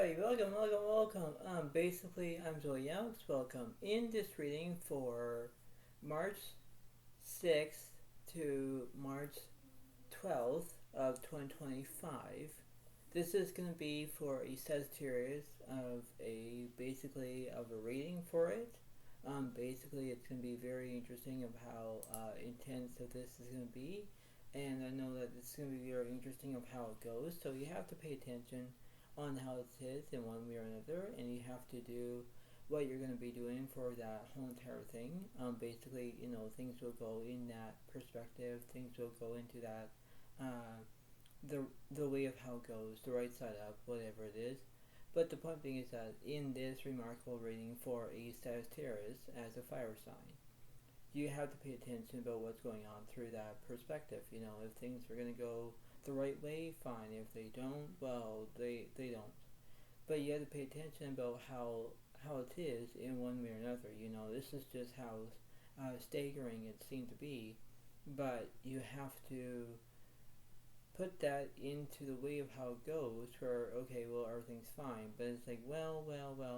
Alright, welcome. Basically, I'm Joey Alex. Welcome in this reading for March 6th to March 12th of 2025. This is going to be for a Sagittarius of a reading for it. Basically, it's going to be very interesting of how intense of this is going to be, and I know that it's going to be very interesting of how it goes. So you have to pay attention on how it is in one way or another, and you have to do what you're going to be doing for that whole entire thing. Basically, things will go in that perspective. Things will go into that the way of how it goes, the right side up, whatever it is. But the point being is that in this remarkable reading for a Sagittarius as a fire sign, you have to pay attention about what's going on through that perspective. If things are going to go the right way, fine. If they don't, well, they don't. But you have to pay attention about how it is in one way or another. This is just how staggering it seemed to be, but you have to put that into the way of how it goes, where, okay, well, everything's fine, but it's like, well,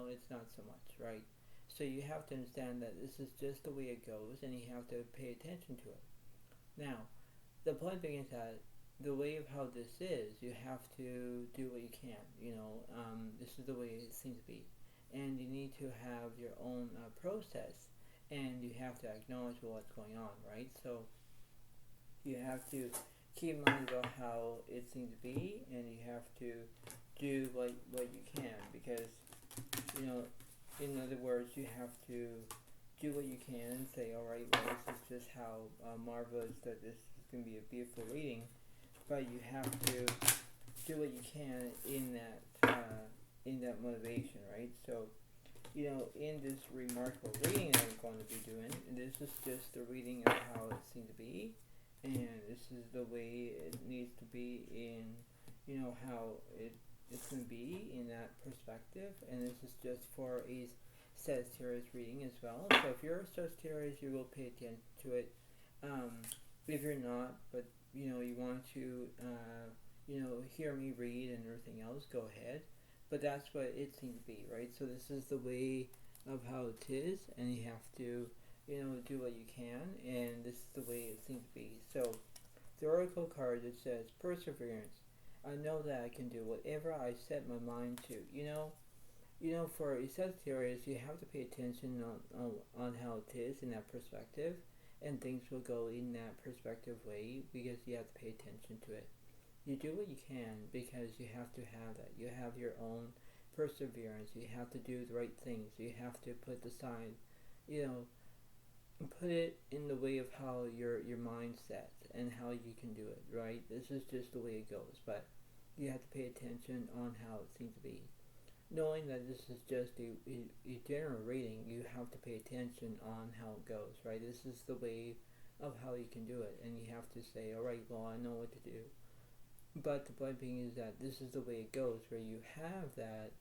it's not so much, right? So you have to understand that this is just the way it goes, and you have to pay attention to it. Now, the point being is that the way of how this is, you have to do what you can. This is the way it seems to be, and you need to have your own process, and you have to acknowledge what's going on, right? So you have to keep in mind about how it seems to be, and you have to do what you can, because in other words, you have to do what you can and say, all right, well, this is just how marvelous that this is going to be a beautiful reading. But you have to do what you can in that motivation, right? So, in this remarkable reading that I'm going to be doing, this is just the reading of how it seems to be, and this is the way it needs to be in, how it's going to be in that perspective. And this is just for a Sagittarius reading as well. So if you're a Sagittarius, you will pay attention to it. If you're not, but you want to, hear me read and everything else, go ahead. But that's what it seems to be, right? So this is the way of how it is, and you have to, do what you can, and this is the way it seems to be. So the oracle card, it says perseverance. I know that I can do whatever I set my mind to. For a Sagittarius, you have to pay attention on how it is in that perspective, and things will go in that perspective way, because you have to pay attention to it. You do what you can, because you have to have that. You have your own perseverance. You have to do the right things. You have to put aside, put it in the way of how your mindset and how you can do it, right? This is just the way it goes, but you have to pay attention on how it seems to be. Knowing that this is just a general reading, you have to pay attention on how it goes, right? This is the way of how you can do it, and you have to say, all right, well, I know what to do. But the point being is that this is the way it goes, where you have that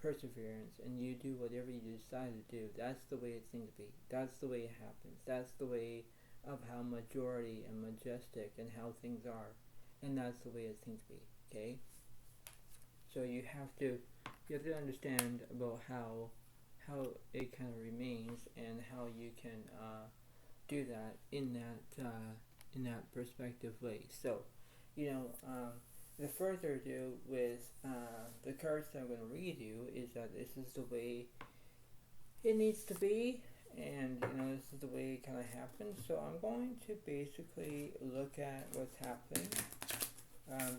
perseverance, and you do whatever you decide to do. That's the way it seems to be. That's the way it happens. That's the way of how majority and majestic and how things are, and that's the way it seems to be, okay? So you have to understand about how it kind of remains, and how you can do that in that perspective way. So, the further ado with the cards that I'm going to read you is that this is the way it needs to be, and this is the way it kind of happens. So I'm going to basically look at what's happening.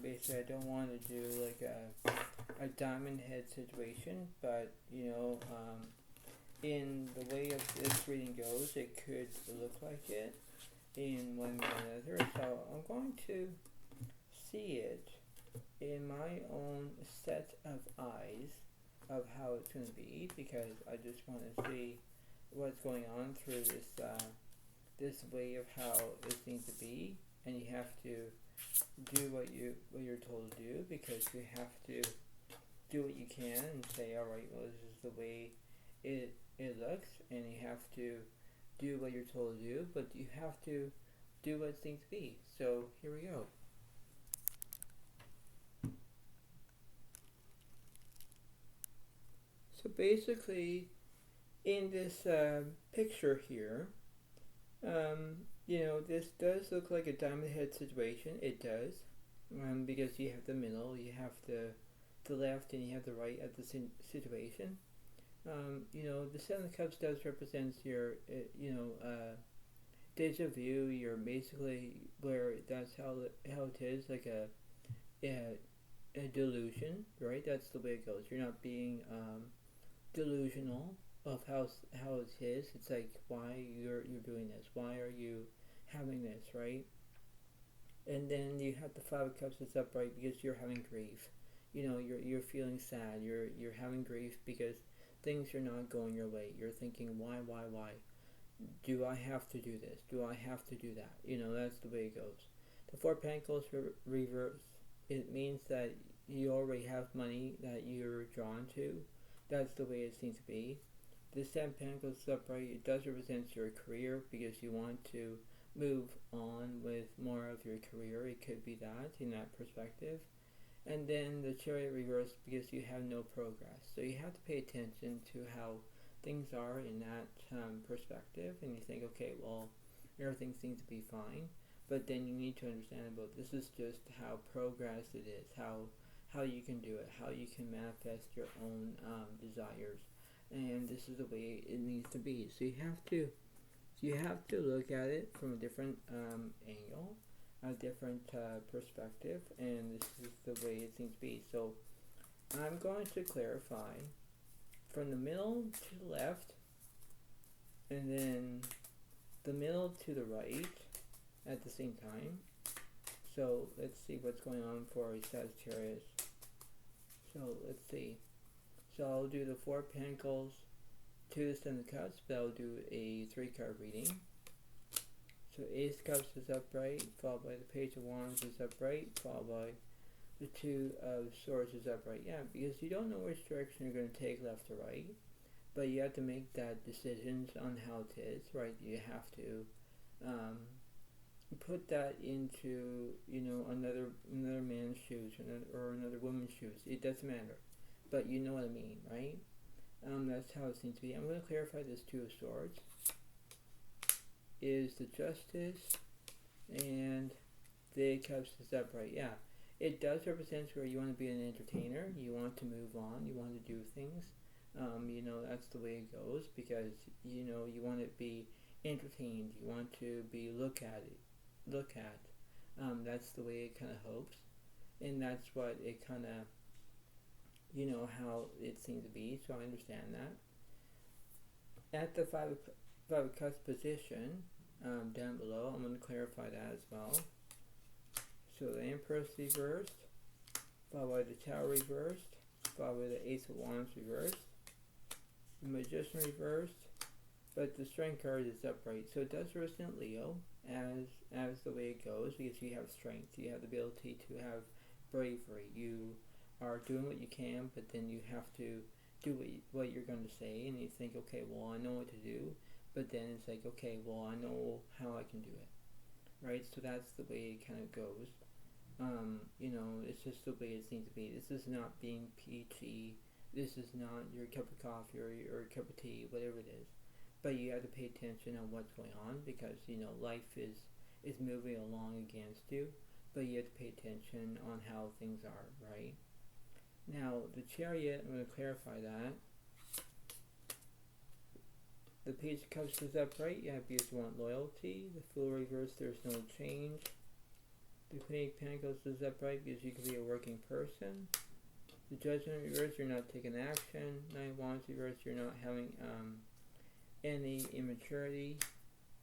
Basically, I don't want to do like a diamond head situation, but in the way of this reading goes, it could look like it in one way or another. So I'm going to see it in my own set of eyes of how it's going to be, because I just want to see what's going on through this way of how it seems to be, and you have to do what you're told to do, because you have to do what you can and say, all right, well, this is the way it looks, and you have to do what you're told to do, but you have to do what it seems to be. So here we go. basically, in this picture here, this does look like a diamond head situation. It does, because you have the middle, you have the left, and you have the right at the situation. The Seven of Cups does represent your, deja vu. You're basically where that's how it is, like a delusion, right? That's the way it goes. You're not being delusional of how it is. It's like, why you're doing this? Why are you having this, right? And then you have the Five of Cups that's upright because you're having grief. You're feeling sad. You're having grief because things are not going your way. You're thinking, why? Do I have to do this? Do I have to do that? That's the way it goes. The Four of Pentacles reverse. It means that you already have money that you're drawn to. That's the way it seems to be. The Seven of Pentacles upright, it does represent your career because you want to move on with more of your career. It could be that in that perspective. And then the Chariot reversed because you have no progress. So you have to pay attention to how things are in that perspective, and you think, okay, well, everything seems to be fine, but then you need to understand about this is just how progress it is, how you can do it, how you can manifest your own desires, and this is the way it needs to be. So you have to look at it from a different angle, a different perspective, and this is the way it seems to be. So I'm going to clarify from the middle to the left, and then the middle to the right at the same time. So let's see what's going on for a Sagittarius. So let's see. So I'll do the Four of Pentacles to the Seven of Cups, but I'll do a 3-card reading. So Ace of Cups is upright, followed by the Page of Wands is upright, followed by the Two of Swords is upright. Yeah, because you don't know which direction you're going to take, left or right, but you have to make that decisions on how it is, right? You have to put that into, another man's shoes or another woman's shoes. It doesn't matter, but you know what I mean, right? That's how it seems to be. I'm going to clarify this Two of Swords is the Justice, and the Eight of Cups is upright. Yeah, it does represent where you want to be an entertainer, you want to move on, you want to do things. That's the way it goes, because you want to be entertained, you want to be look at. That's the way it kind of hopes, and that's what it kind of, how it seems to be. So I understand that. At the Five of Cups position, down below, I'm going to clarify that as well. So the Empress reversed, followed by the Tower reversed, followed by the Ace of Wands reversed, the Magician reversed, but the Strength card is upright. So it does represent Leo as the way it goes, because you have strength, you have the ability to have bravery, you are doing what you can, but then you have to do what you're going to say, and you think, okay, well, I know what to do, but then it's like, okay, well, I know how I can do it, right? So that's the way it kind of goes. It's just the way it seems to be. This is not being peachy. This is not your cup of coffee or your cup of tea, whatever it is. But you have to pay attention on what's going on, because, life is moving along against you, but you have to pay attention on how things are, right? Now, the Chariot, I'm going to clarify that. The Page of Cups is upright, yeah, because you want loyalty. The Fool reversed, there's no change. The Queen of Pentacles is upright because you can be a working person. The Judgment reversed, you're not taking action. Nine of Wands reversed, you're not having any immaturity.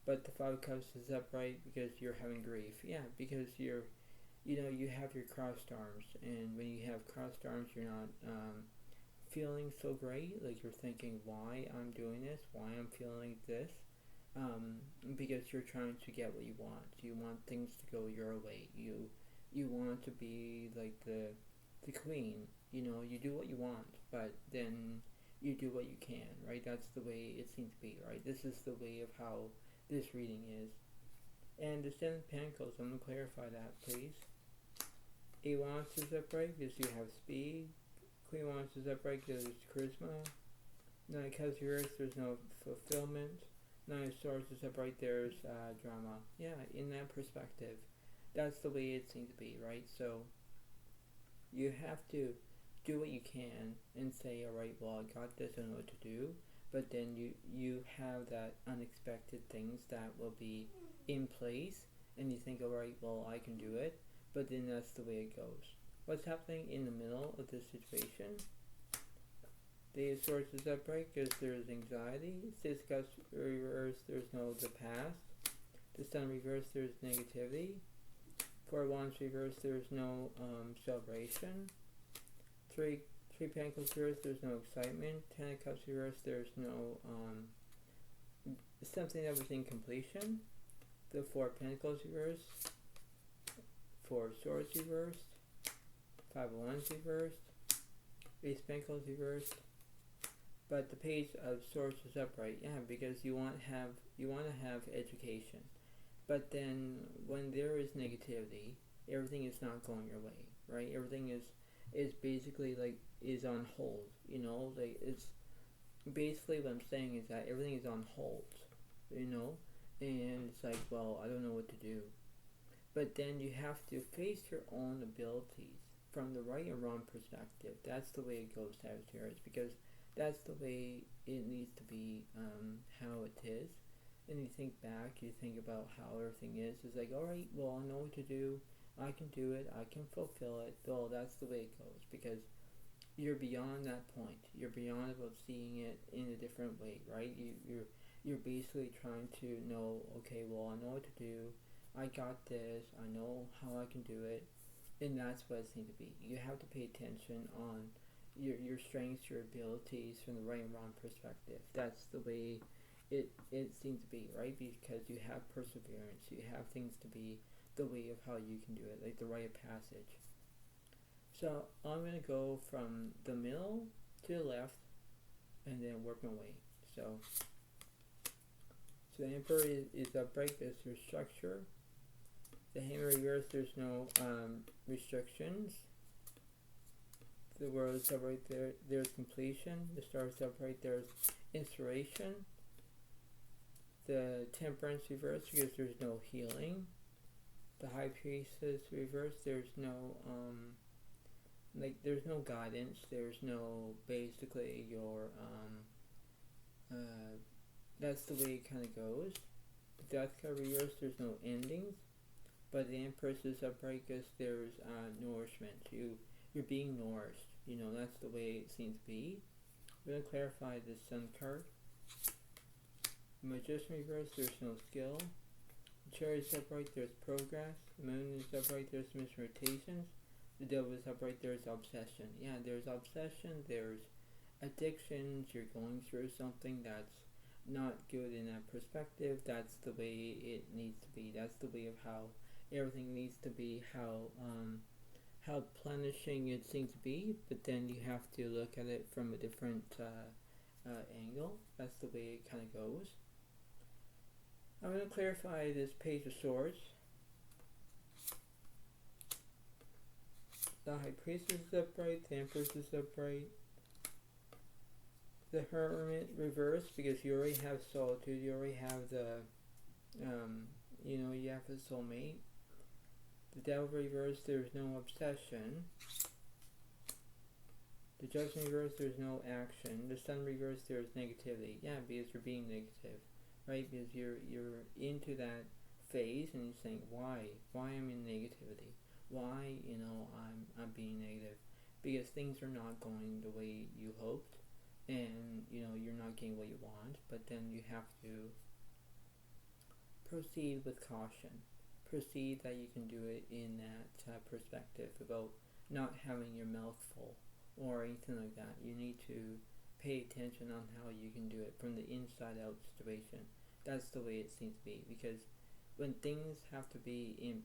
But the Five of Cups is upright because you're having grief. Yeah, because you have your crossed arms, and when you have crossed arms, you're not feeling so great. Like, you're thinking, why I'm doing this, why I'm feeling this, because you're trying to get what you want. You want things to go your way. You want to be like the queen. You do what you want, but then you do what you can, right? That's the way it seems to be, right? This is the way of how this reading is. And the Seven of Pentacles, I'm going to clarify that, please. Eight of Wands is upright because you have speed. Queen of Wands is upright because it's charisma. Nine of Cups reversed, there's no fulfillment. Nine of Swords is upright, there's drama. Yeah, in that perspective, that's the way it seems to be, right? So you have to do what you can and say, alright, well, I got this, I know what to do. But then you have that unexpected things that will be in place, and you think, alright, well, I can do it. But then that's the way it goes. What's happening in the middle of this situation? The Swords is upright because there's anxiety. Six of Cups reversed, there's no the past. The Sun reversed, there's negativity. Four of Wands reversed, there's no celebration. Three Pentacles reversed, there's no excitement. Ten of Cups reversed, there's no something that was in completion. The Four of Pentacles reversed. Four of Swords reversed. Five of Wands reversed. Ace of Pentacles reversed. But the Page of Swords is upright, yeah, because you want to have education. But then when there is negativity, everything is not going your way, right? Everything is basically is on hold, it's basically what I'm saying is that everything is on hold, and it's like, well, I don't know what to do. But then you have to face your own abilities from the right and wrong perspective. That's the way it goes, Sagittarius, because that's the way it needs to be, how it is. And you think back, you think about how everything is. It's like, alright, well, I know what to do. I can do it. I can fulfill it. Well, that's the way it goes, because you're beyond that point. You're beyond about seeing it in a different way, right? You're basically trying to know, okay, well, I know what to do. I got this. I know how I can do it. And that's what it seems to be. You have to pay attention on your strengths, your abilities from the right and wrong perspective. That's the way it seems to be, right? Because you have perseverance, you have things to be the way of how you can do it, like the rite of passage. So I'm going to go from the middle to the left and then work my way. So the Emperor is upright, there's your structure. The Hammer reversed, there's no restrictions. The World is upright, there's completion. The Star is upright, there's inspiration. The Temperance reversed because there's no healing. The High Priestess reversed, there's no there's no guidance, there's no basically your that's the way it kind of goes. The Death card reversed, there's no endings. But the Empress is upright because there's nourishment. You're being nourished. That's the way it seems to be. We're going to clarify the Sun card. The Magician reversed, there's no skill. The Chariot is upright, there's progress. The Moon is upright, there's misrotations. The Devil is upright, there's obsession. Yeah, there's obsession, there's addictions, you're going through something that's not good in that perspective. That's the way it needs to be. That's the way of how everything needs to be, how plenishing it seems to be, but then you have to look at it from a different angle. That's the way it kind of goes. I'm going to clarify this Page of Swords. The High Priestess is upright, the Empress is upright. The Hermit reversed because you already have solitude, you already have the, you have a soulmate. The Devil reversed, there's no obsession. The Judgment reversed, there's no action. The Sun reversed, there's negativity. Yeah, because you're being negative, right? Because you're into that phase and you're saying, why am I in negativity? Why, I'm being negative? Because things are not going the way you hoped, and you're not getting what you want. But then you have to proceed with caution. Proceed that you can do it in that perspective about not having your mouth full or anything like that. You need to pay attention on how you can do it from the inside out situation. That's the way it seems to be, because when things have to be in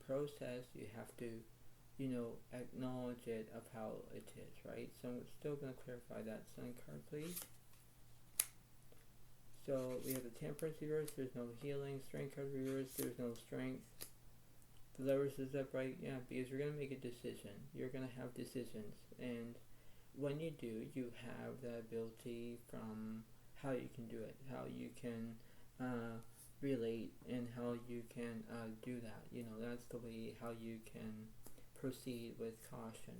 process, you have to acknowledge it of how it is, right? So I'm still going to clarify that Sun card, please. So we have the Temperance reverse, there's no healing. Strength card reverse, there's no strength. The Lovers is upright, yeah, because you're going to make a decision. You're going to have decisions. And when you do, you have the ability from how you can do it, how you can relate, and how you can do that. That's the way how you can proceed with caution.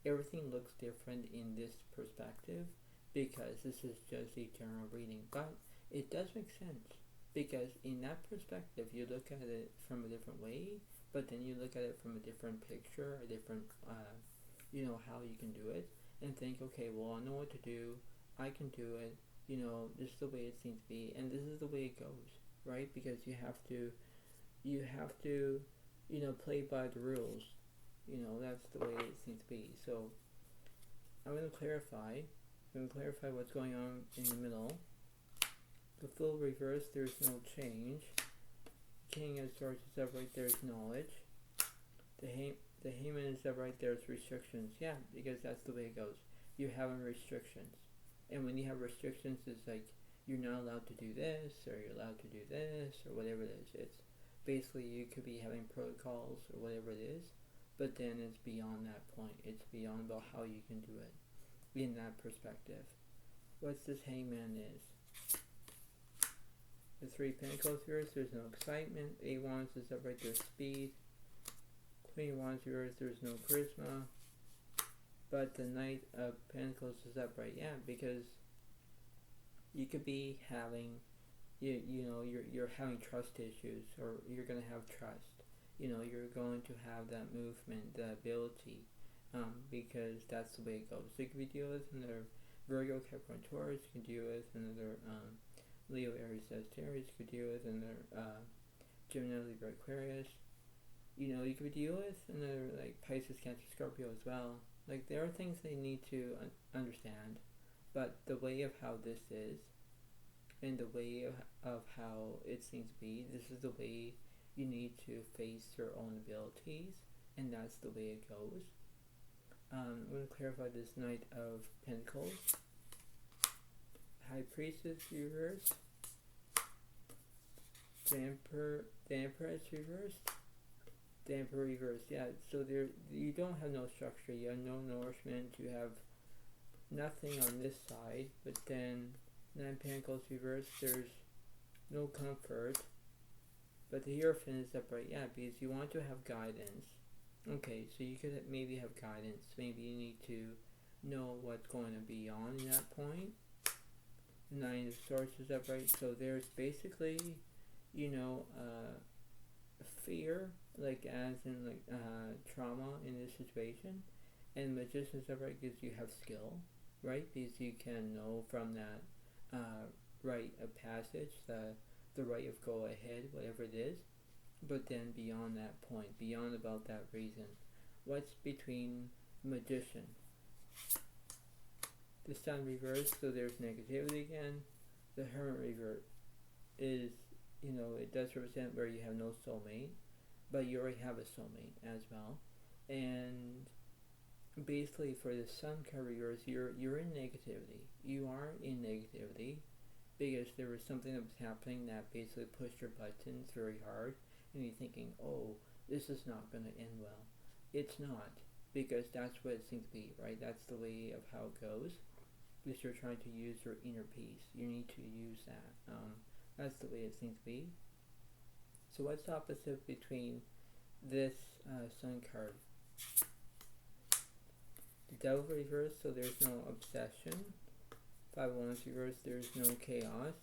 Everything looks different in this perspective because this is just a general reading, but it does make sense because in that perspective you look at it from a different way, but then you look at it from a different picture, a different how you can do it, and think, okay, well, I know what to do, I can do it, this is the way it seems to be, and this is the way it goes, right? Because you have to play by the rules. That's the way it seems to be. So I'm going to clarify what's going on in the middle. The Fool reverse, there's no change. King of Swords is upright, there's knowledge. The Hangman is upright, there's restrictions. Yeah, because that's the way it goes. You're having restrictions. And when you have restrictions, it's like you're not allowed to do this, or you're allowed to do this, or whatever it is. It's basically you could be having protocols or whatever it is, but then it's beyond that point. It's beyond about how you can do it in that perspective. What's this Hangman is? The Three Pentacles reverse, there's no excitement. Eight Wands is upright, there's speed. Queen Wands reverse, there's no charisma. But the Knight of Pentacles is upright, yeah, because you could be having, you're having trust issues, or you're going to have trust. You're going to have that movement, the ability, because that's the way it goes. So you could be dealing with another Virgo, Capricorn, Taurus. You can deal with another Leo, Aries, Sagittarius. You could deal with another Gemini, Libra, Aquarius. You could deal with another like Pisces, Cancer, Scorpio as well. Like, there are things they need to understand, but the way of how this is, and the way of how it seems to be, this is the way you need to face your own abilities, and that's the way it goes. I'm going to clarify this Knight of Pentacles. High Priestess reversed. The Emperor is reversed. The Emperor reversed, yeah. So there, you don't have no structure. You have no nourishment. You have nothing on this side. But then Nine Pentacles reversed. There's no comfort. But the Hierophant is upright, yeah, because you want to have guidance. Okay, so you could maybe have guidance. Maybe you need to know what's going to be on in that point. Nine of Swords is upright. So there's basically, fear, like as in like trauma in this situation. And Magician is upright because you have skill, right? Because you can know from that rite of passage, the right of go ahead, whatever it is. But then beyond that point, beyond about that reason, what's between Magician? The Sun reversed, so there's negativity again. The Hermit reverse is, it does represent where you have no soulmate, but you already have a soulmate as well. And basically for the Sun card reverse, you're in negativity. You are in negativity because there was something that was happening that basically pushed your buttons very hard, and you're thinking, oh, this is not going to end well. It's not, because that's what it seems to be, right? That's the way of how it goes. Because you're trying to use your inner peace. You need to use that. That's the way it seems to be. So what's the opposite between this Sun card? The Devil reversed, so there's no obsession. Five of Wands reversed, there's no chaos.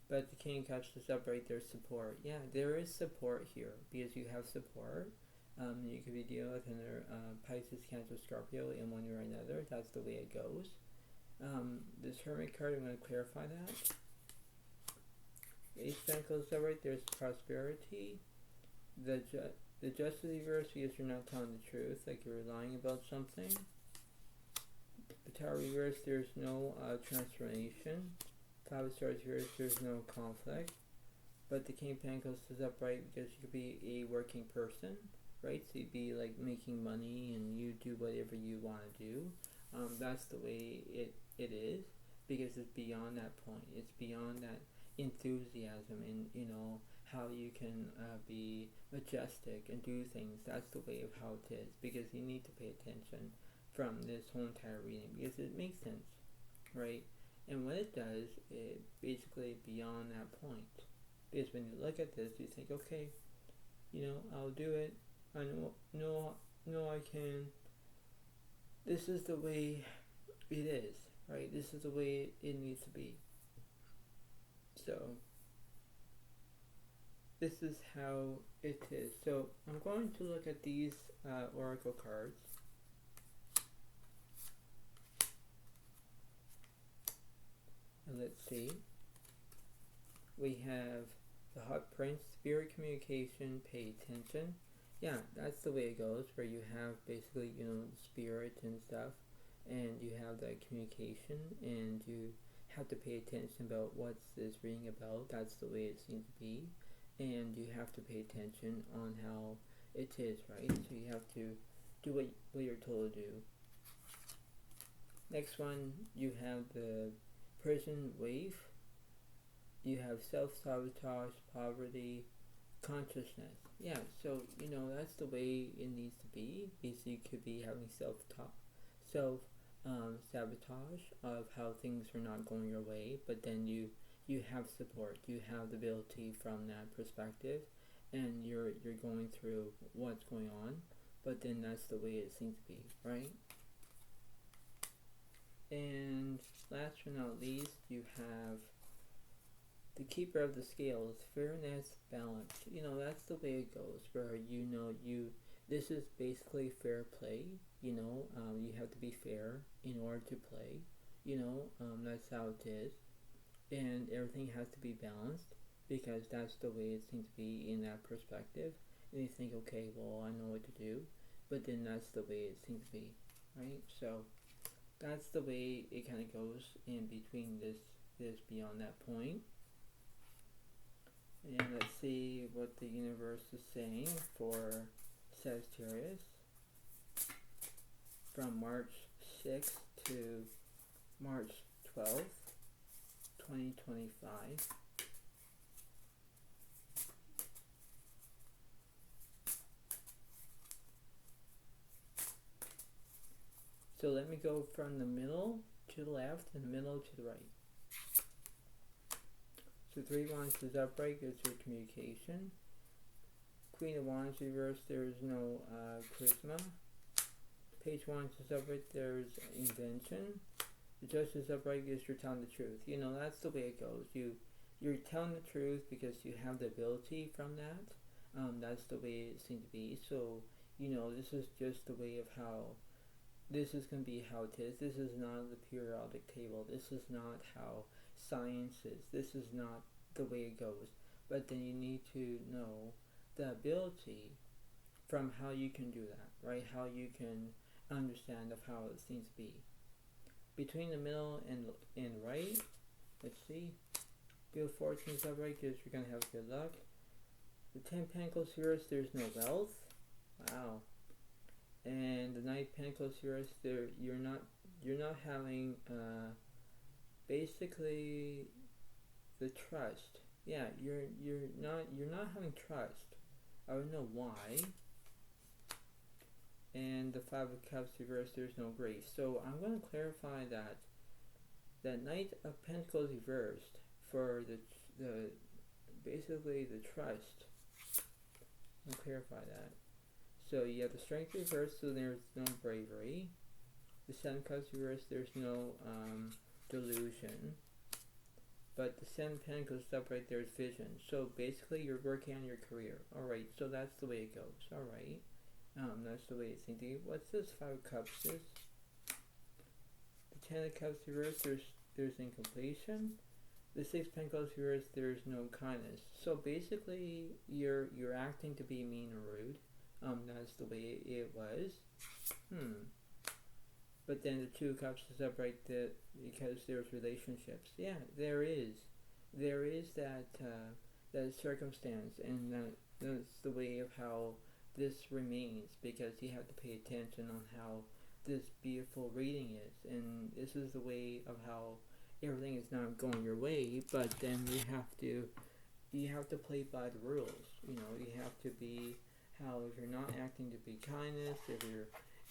But the King of Cups is upright, there's support. Yeah, there is support here, because you have support. You could be dealing with another Pisces, Cancer, Scorpio in one way or another. That's the way it goes. This Hermit card, I'm going to clarify that. Ace of Pentacles is upright, there's prosperity. The Justice reverse, because you're not telling the truth, like you're lying about something. The Tower reverse, there's no transformation. Five of Swords reverse, there's no conflict. But the King of Pentacles is upright because you could be a working person, right? So you'd be like making money and you do whatever you want to do. That's the way it is, because it's beyond that point. It's beyond that enthusiasm and how you can be majestic and do things. That's the way of how it is, because you need to pay attention from this whole entire reading, because it makes sense, right? And what it does, it basically beyond that point. Because when you look at this, you think, okay, I'll do it. I know I can. This is the way it is, right? This is the way it needs to be. So, this is how it is. So, I'm going to look at these oracle cards. And let's see. We have the Hot Prince, Spirit Communication, Pay Attention. Yeah, that's the way it goes, where you have basically, spirit and stuff, and you have that communication, and you have to pay attention about what's this reading about. That's the way it seems to be, and you have to pay attention on how it is, right? So you have to do what you're told to do. Next one, you have the Prison Waif. You have self-sabotage, poverty, consciousness. Yeah, so, that's the way it needs to be. Basically, you could be having self-sabotage of how things are not going your way, but then you have support. You have the ability from that perspective, and you're going through what's going on, but then that's the way it seems to be, right? And last but not least, you have the Keeper of the Scales, fairness, balance. That's the way it goes, where this is basically fair play. You have to be fair in order to play. That's how it is. And everything has to be balanced, because that's the way it seems to be in that perspective. And you think, okay, well, I know what to do, but then that's the way it seems to be, right? So that's the way it kind of goes in between this beyond that point. And let's see what the universe is saying for Sagittarius from March 6th to March 12th, 2025. So let me go from the middle to the left and the middle to the right. So 3 Wands is upright, is your communication. Queen of Wands reversed, there's no charisma. Page Wands is upright, there's invention. The Justice upright is you're telling the truth. That's the way it goes. You're telling the truth because you have the ability from that. That's the way it seems to be. So, this is just the way of how this is going to be how it is. This is not the periodic table. This is not how science is. This is not the way it goes. But then you need to know the ability from how you can do that, right? How you can understand of how it seems to be. Between the middle and right, let's see. Wheel of Fortune is upright because you're going to have good luck. The 10 Pentacles here is there's no wealth. Wow. And the Knight of Pentacles here is you're not having basically the trust. Yeah, you're not having trust. I don't know why. And the 5 of Cups reversed, there's no grace. So I'm going to clarify that Knight of Pentacles reversed for the basically the trust. I'll clarify that. So you have the Strength reversed, so there's no bravery. The 7 of Cups reversed, there's no delusion. But the 7 of Pentacles upright, there's vision. So basically you're working on your career. Alright, so that's the way it goes. Alright. That's the way it's thinking. What's this 5 of Cups is? The 10 of Cups reversed, there's incompletion. The 6 of Pentacles reversed, there's no kindness. So basically you're acting to be mean or rude. That's the way it was. But then the 2 of Cups is upright because there's relationships. Yeah, there is that circumstance, and that's the way of how this remains, because you have to pay attention on how this beautiful reading is, and this is the way of how everything is not going your way, but then you have to play by the rules. You have to be how, if you're not acting to be kindness,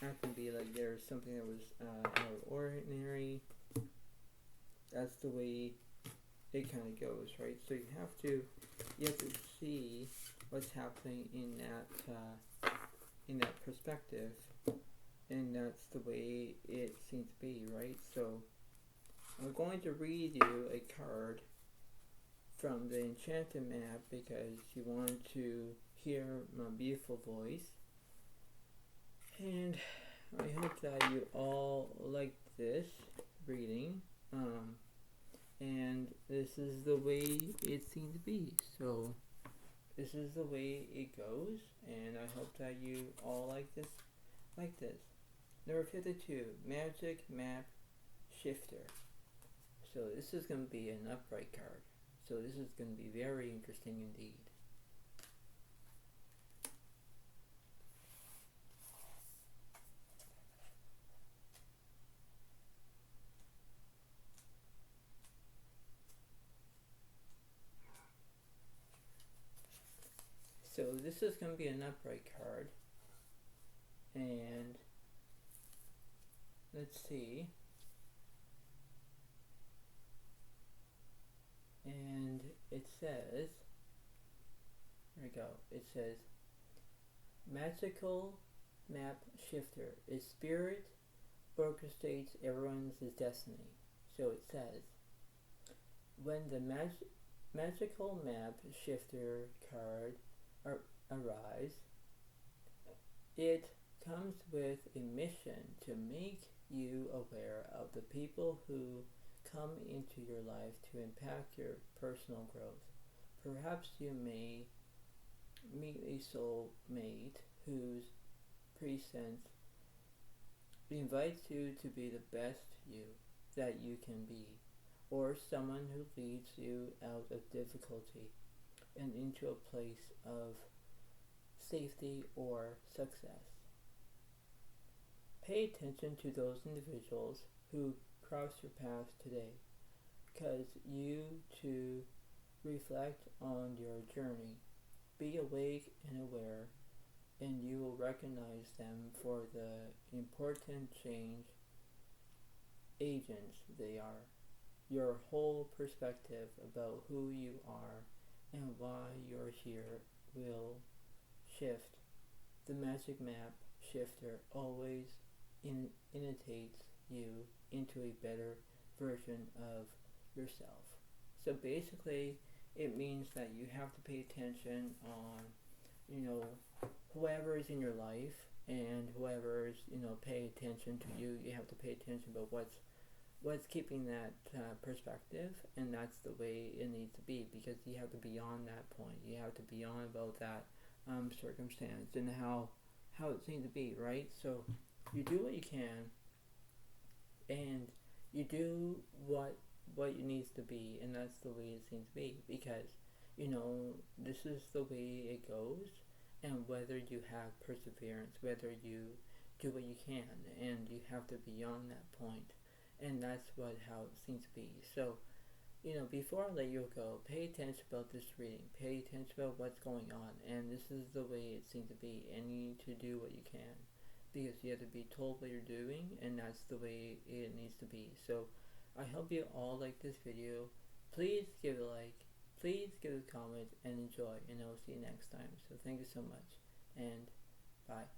that can be like there's something that was out of ordinary. That's the way it kind of goes, right? So you have to see what's happening in that perspective, and that's the way it seems to be, right? So I'm going to read you a card from the Enchanted map because you want to hear my beautiful voice, and I hope that you all like this reading. And this is the way it seems to be. So this is the way it goes, and I hope that you all like this. Number 52, Magic Map Shifter. So this is going to be an upright card. So this is going to be very interesting indeed. So this is going to be an upright card, and let's see, and it says, there we go, it says, Magical Map Shifter is spirit orchestrates everyone's destiny. So it says, when the Magical Map Shifter card arrives, it comes with a mission to make you aware of the people who come into your life to impact your personal growth. Perhaps you may meet a soulmate whose presence invites you to be the best you that you can be, or someone who leads you out of difficulty and into a place of safety or success. Pay attention to those individuals who cross your path today, because you too reflect on your journey. Be awake and aware, and you will recognize them for the important change agents they are. Your whole perspective about who you are and why you're here will shift. The Magic Map Shifter always initiates you into a better version of yourself. So basically, it means that you have to pay attention on, whoever is in your life, and whoever is, pay attention to you. You have to pay attention about what's keeping that perspective, and that's the way it needs to be, because you have to be on that point. You have to be on about that circumstance and how it seems to be, right? So you do what you can, and you do what it needs to be, and that's the way it seems to be, because this is the way it goes. And whether you have perseverance, whether you do what you can, and you have to be on that point, and that's how it seems to be. So before I let you go, pay attention about this reading, pay attention about what's going on, and this is the way it seems to be, and you need to do what you can, because you have to be told what you're doing, and that's the way it needs to be. So I hope you all like this video. Please give it a like, please give it a comment, and enjoy, and I'll see you next time. So thank you so much, and bye.